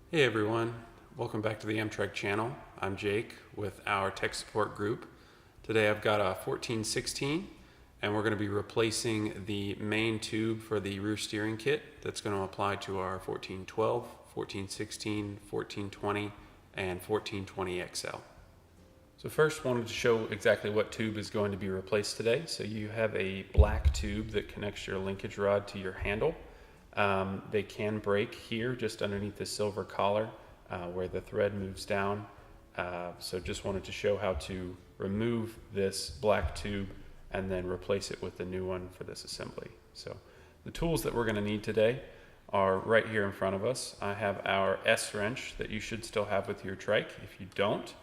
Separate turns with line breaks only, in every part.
Hey everyone, welcome back to the Amtrak channel. I'm Jake with our tech support group. Today I've got a 1416 and we're going to be replacing the main tube for the rear steering kit that's going to apply to our 1412, 1416, 1420, and 1420 XL. So first wanted to show exactly what tube is going to be replaced today. So you have a black tube that connects your linkage rod to your handle. They can break here just underneath the silver collar where the thread moves down. So just wanted to show how to remove this black tube and then replace it with the new one for this assembly. So the tools that we're going to need today are right here in front of us. I have our S wrench that you should still have with your trike. If you don't,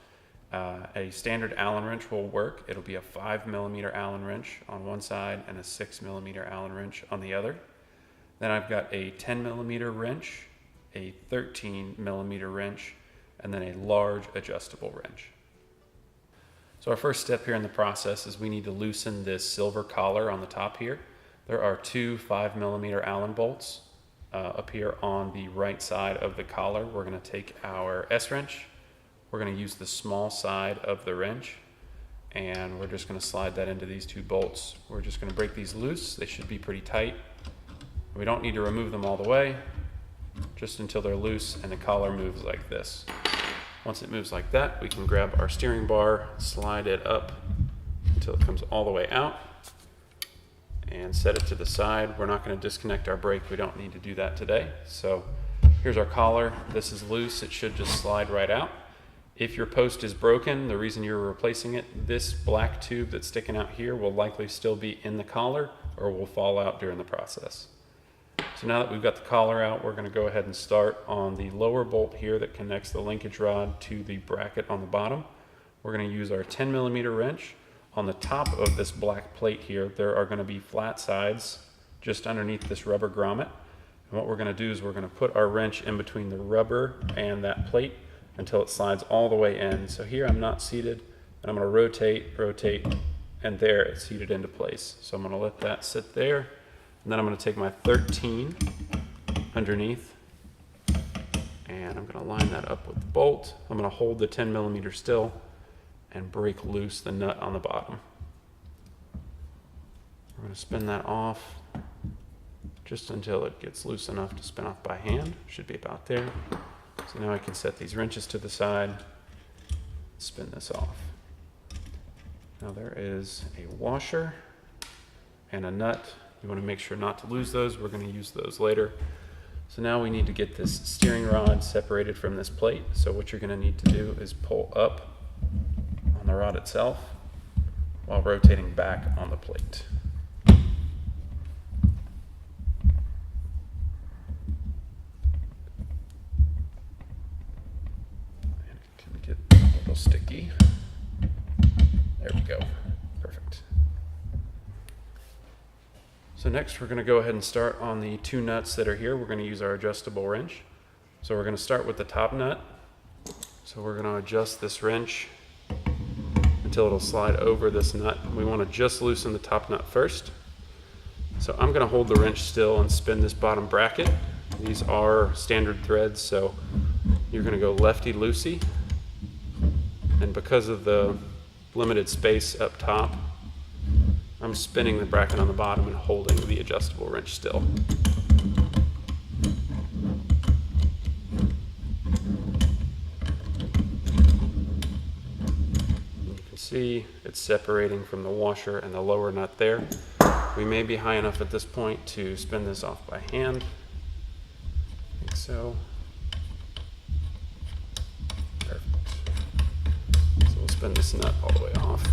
a standard Allen wrench will work. It'll be a 5mm Allen wrench on one side and a 6mm Allen wrench on the other. Then I've got a 10mm wrench, a 13mm wrench, and then a large adjustable wrench. So our first step here in the process is we need to loosen this silver collar on the top here. There are two 5mm Allen bolts up here on the right side of the collar. We're going to take our S wrench. We're going to use the small side of the wrench, and we're just going to slide that into these two bolts. We're just going to break these loose. They should be pretty tight. We don't need to remove them all the way, just until they're loose and the collar moves like this. Once it moves like that, we can grab our steering bar, slide it up until it comes all the way out, and set it to the side. We're not going to disconnect our brake. We don't need to do that today. So here's our collar. This is loose. It should just slide right out. If your post is broken, the reason you're replacing it, this black tube that's sticking out here will likely still be in the collar or will fall out during the process. So now that we've got the collar out, we're going to go ahead and start on the lower bolt here that connects the linkage rod to the bracket on the bottom. We're going to use our 10mm wrench. On the top of this black plate here, there are going to be flat sides just underneath this rubber grommet. And what we're going to do is we're going to put our wrench in between the rubber and that plate until it slides all the way in. So here I'm not seated, and I'm going to rotate, and there it's seated into place. So I'm going to let that sit there. And then I'm going to take my 13 underneath, and I'm going to line that up with the bolt. I'm going to hold the 10mm still and break loose the nut on the bottom. We're going to spin that off just until it gets loose enough to spin off by hand. Should be about there. So now I can set these wrenches to the side, spin this off. Now there is a washer and a nut. You want to make sure not to lose those. We're going to use those later. So now we need to get this steering rod separated from this plate. So what you're going to need to do is pull up on the rod itself while rotating back on the plate. And it can get a little sticky. There we go. Perfect. So next we're going to go ahead and start on the two nuts that are here. We're going to use our adjustable wrench. So we're going to start with the top nut. So we're going to adjust this wrench until it'll slide over this nut. We want to just loosen the top nut first. So I'm going to hold the wrench still and spin this bottom bracket. These are standard threads, so you're going to go lefty-loosey. And because of the limited space up top, I'm spinning the bracket on the bottom and holding the adjustable wrench still. You can see it's separating from the washer and the lower nut there. We may be high enough at this point to spin this off by hand. I think so. Perfect. So we'll spin this nut all the way off.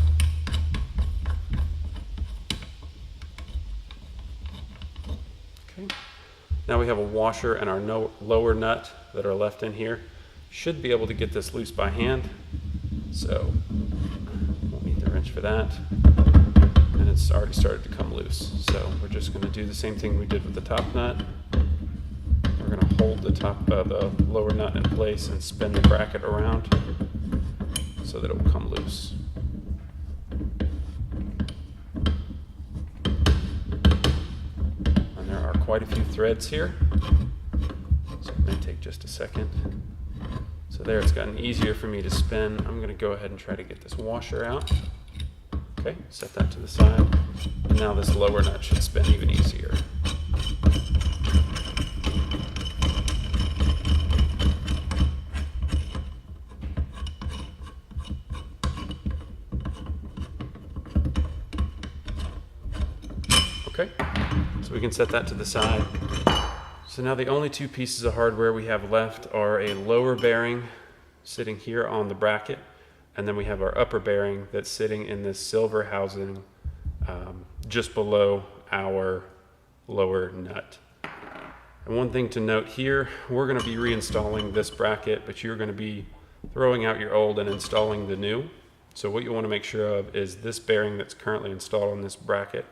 Now we have a washer and our lower nut that are left in here. Should be able to get this loose by hand, so won't need the wrench for that. And it's already started to come loose. So we're just going to do the same thing we did with the top nut. We're going to hold the lower nut in place and spin the bracket around so that it will come loose. quite a few threads here. So I'm going to take take just a second. So there, it's gotten easier for me to spin. I'm going to go ahead and try to get this washer out. Okay, set that to the side. And now this lower nut should spin even easier. Okay, so we can set that to the side. So now the only two pieces of hardware we have left are a lower bearing sitting here on the bracket, and then we have our upper bearing that's sitting in this silver housing just below our lower nut. And one thing to note here, we're going to be reinstalling this bracket, but you're going to be throwing out your old and installing the new. So what you want to make sure of is this bearing that's currently installed on this bracket.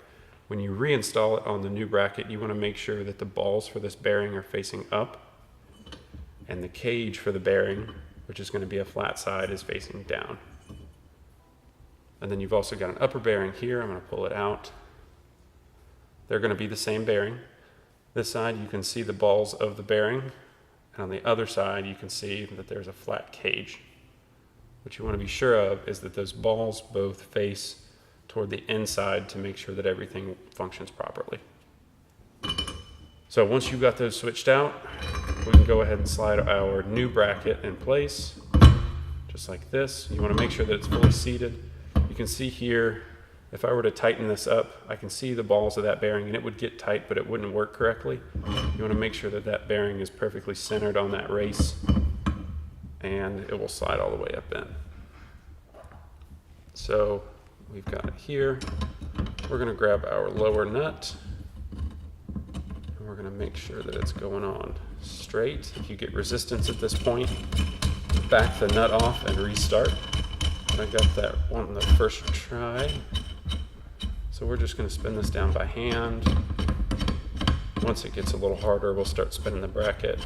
When you reinstall it on the new bracket, you want to make sure that the balls for this bearing are facing up, and the cage for the bearing, which is going to be a flat side, is facing down. And then you've also got an upper bearing here. I'm going to pull it out. They're going to be the same bearing. This side you can see the balls of the bearing, and on the other side you can see that there's a flat cage. What you want to be sure of is that those balls both face toward the inside to make sure that everything functions properly. So once you've got those switched out, we can go ahead and slide our new bracket in place, just like this. You want to make sure that it's fully seated. You can see here, if I were to tighten this up, I can see the balls of that bearing, and it would get tight, but it wouldn't work correctly. You want to make sure that that bearing is perfectly centered on that race, and it will slide all the way up in. So we've got it here. We're going to grab our lower nut, and we're going to make sure that it's going on straight. If you get resistance at this point, back the nut off and restart. I got that on the first try. So we're just going to spin this down by hand. Once it gets a little harder, we'll start spinning the bracket.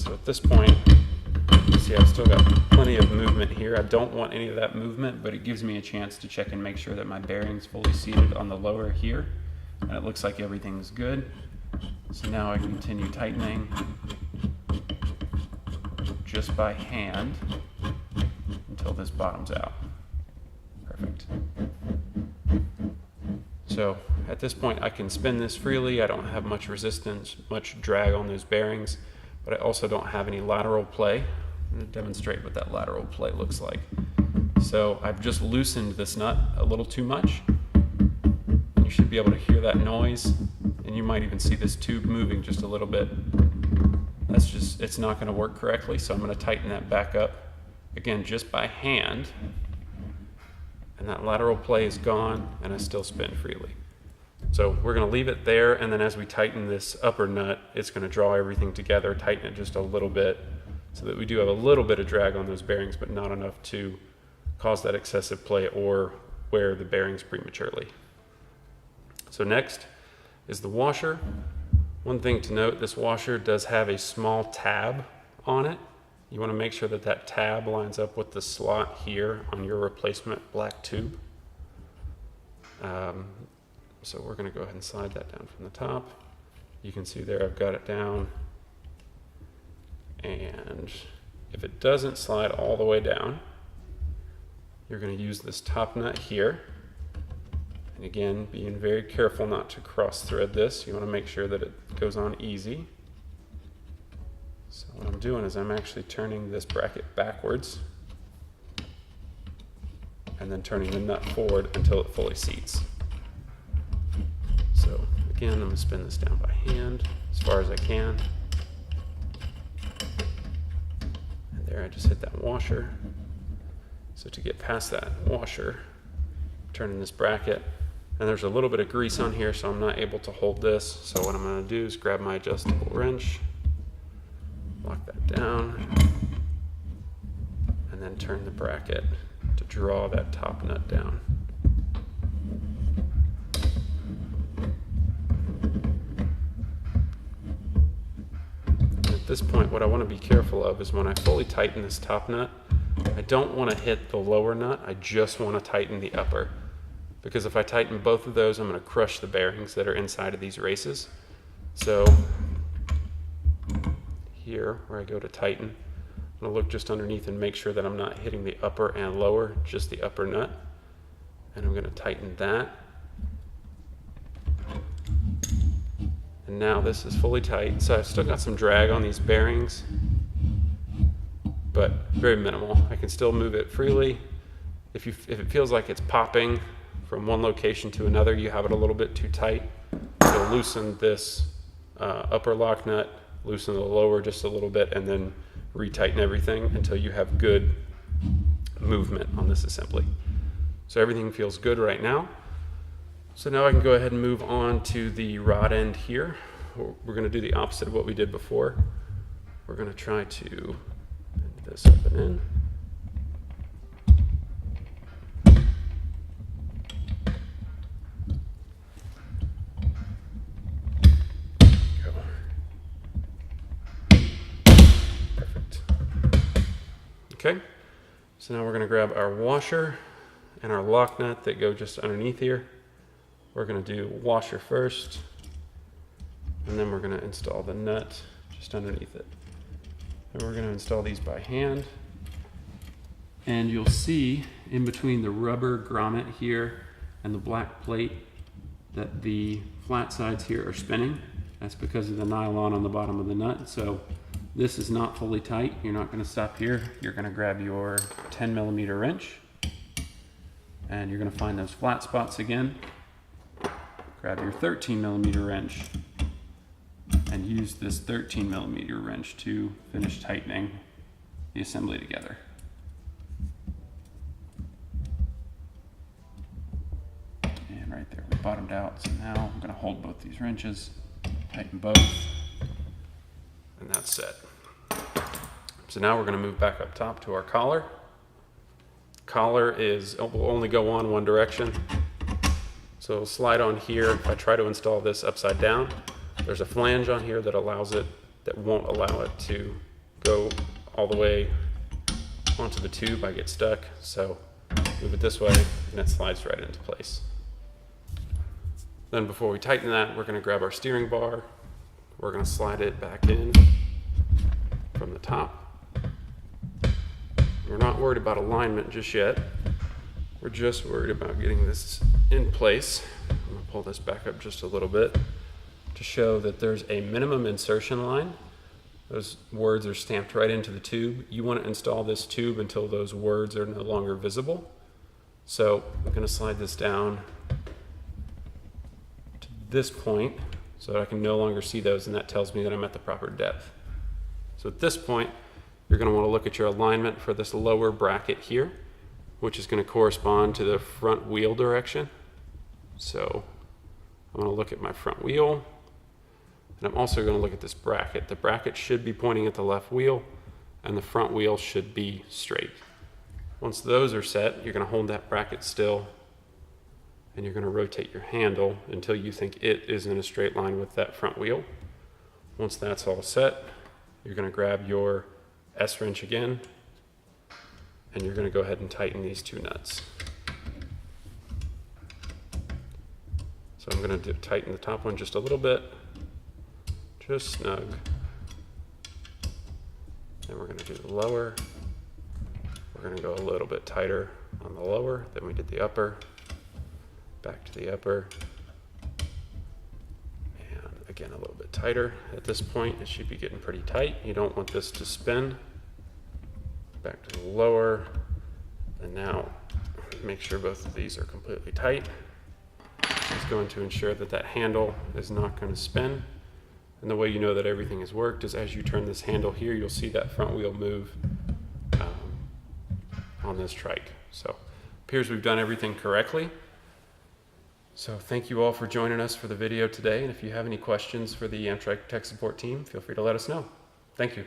At this point, you see I've still got plenty of movement here. I don't want any of that movement, but it gives me a chance to check and make sure that my bearing's fully seated on the lower here, and it looks like everything's good. So now I continue tightening just by hand until this bottoms out. Perfect. So at this point I can spin this freely. I don't have much resistance, much drag on those bearings, but I also don't have any lateral play. I'm going to demonstrate what that lateral play looks like. So I've just loosened this nut a little too much. You should be able to hear that noise, and you might even see this tube moving just a little bit. That's just, it's not going to work correctly, so I'm going to tighten that back up, again, just by hand. And that lateral play is gone, and I still spin freely. So we're going to leave it there, and then as we tighten this upper nut, it's going to draw everything together, tighten it just a little bit, so that we do have a little bit of drag on those bearings, but not enough to cause that excessive play or wear the bearings prematurely. So next is the washer. One thing to note, this washer does have a small tab on it. You want to make sure that that tab lines up with the slot here on your replacement black tube. So we're going to go ahead and slide that down from the top. You can see there I've got it down. And if it doesn't slide all the way down, you're going to use this top nut here. And again, being very careful not to cross thread this. You want to make sure that it goes on easy. So what I'm doing is I'm actually turning this bracket backwards and then turning the nut forward until it fully seats. So again, I'm going to spin this down by hand as far as I can. And there I just hit that washer. So to get past that washer, turning this bracket, and there's a little bit of grease on here, so I'm not able to hold this. So what I'm going to do is grab my adjustable wrench, lock that down, and then turn the bracket to draw that top nut down. At this point, what I want to be careful of is when I fully tighten this top nut, I don't want to hit the lower nut, I just want to tighten the upper. Because if I tighten both of those, I'm going to crush the bearings that are inside of these races. So here, where I go to tighten, I'm going to look just underneath and make sure that I'm not hitting the upper and lower, just the upper nut. And I'm going to tighten that. And now this is fully tight. So I've still got some drag on these bearings, but very minimal. I can still move it freely. If it feels like it's popping from one location to another, you have it a little bit too tight. So loosen this upper lock nut, loosen the lower just a little bit, and then retighten everything until you have good movement on this assembly. So everything feels good right now. So now I can go ahead and move on to the rod end here. We're going to do the opposite of what we did before. We're going to try to bend this up and in. Go. Perfect. Okay, so now we're going to grab our washer and our lock nut that go just underneath here. We're going to do washer first, and then we're going to install the nut just underneath it. And we're going to install these by hand. And you'll see in between the rubber grommet here and the black plate that the flat sides here are spinning. That's because of the nylon on the bottom of the nut. So this is not fully tight. You're not going to stop here. You're going to grab your 10mm wrench, and you're going to find those flat spots again. Grab your 13mm wrench and use this 13mm wrench to finish tightening the assembly together. And right there, we bottomed out. So now I'm going to hold both these wrenches, tighten both, and that's set. So now we're going to move back up top to our collar. Collar will only go on one direction. So it'll slide on here. If I try to install this upside down, there's a flange on here that won't allow it to go all the way onto the tube. I get stuck. So move it this way and it slides right into place. Then before we tighten that, we're going to grab our steering bar. We're going to slide it back in from the top. We're not worried about alignment just yet. We're just worried about getting this in place. I'm going to pull this back up just a little bit to show that there's a minimum insertion line. Those words are stamped right into the tube. You want to install this tube until those words are no longer visible. So I'm going to slide this down to this point so that I can no longer see those, and that tells me that I'm at the proper depth. So at this point, you're going to want to look at your alignment for this lower bracket here, which is going to correspond to the front wheel direction. So I'm going to look at my front wheel, and I'm also going to look at this bracket. The bracket should be pointing at the left wheel, and the front wheel should be straight. Once those are set, you're going to hold that bracket still, and you're going to rotate your handle until you think it is in a straight line with that front wheel. Once that's all set, you're going to grab your S-wrench again, and you're going to go ahead and tighten these two nuts. So I'm going to tighten the top one just a little bit, just snug. Then we're going to do the lower. We're going to go a little bit tighter on the lower than we did the upper. Back to the upper. And again, a little bit tighter. At this point, it should be getting pretty tight. You don't want this to spin. Back to the lower. And now make sure both of these are completely tight. It's going to ensure that that handle is not going to spin. And the way you know that everything has worked is as you turn this handle here, you'll see that front wheel move on this trike. So appears we've done everything correctly. So thank you all for joining us for the video today. And if you have any questions for the Amtrak tech support team, feel free to let us know. Thank you.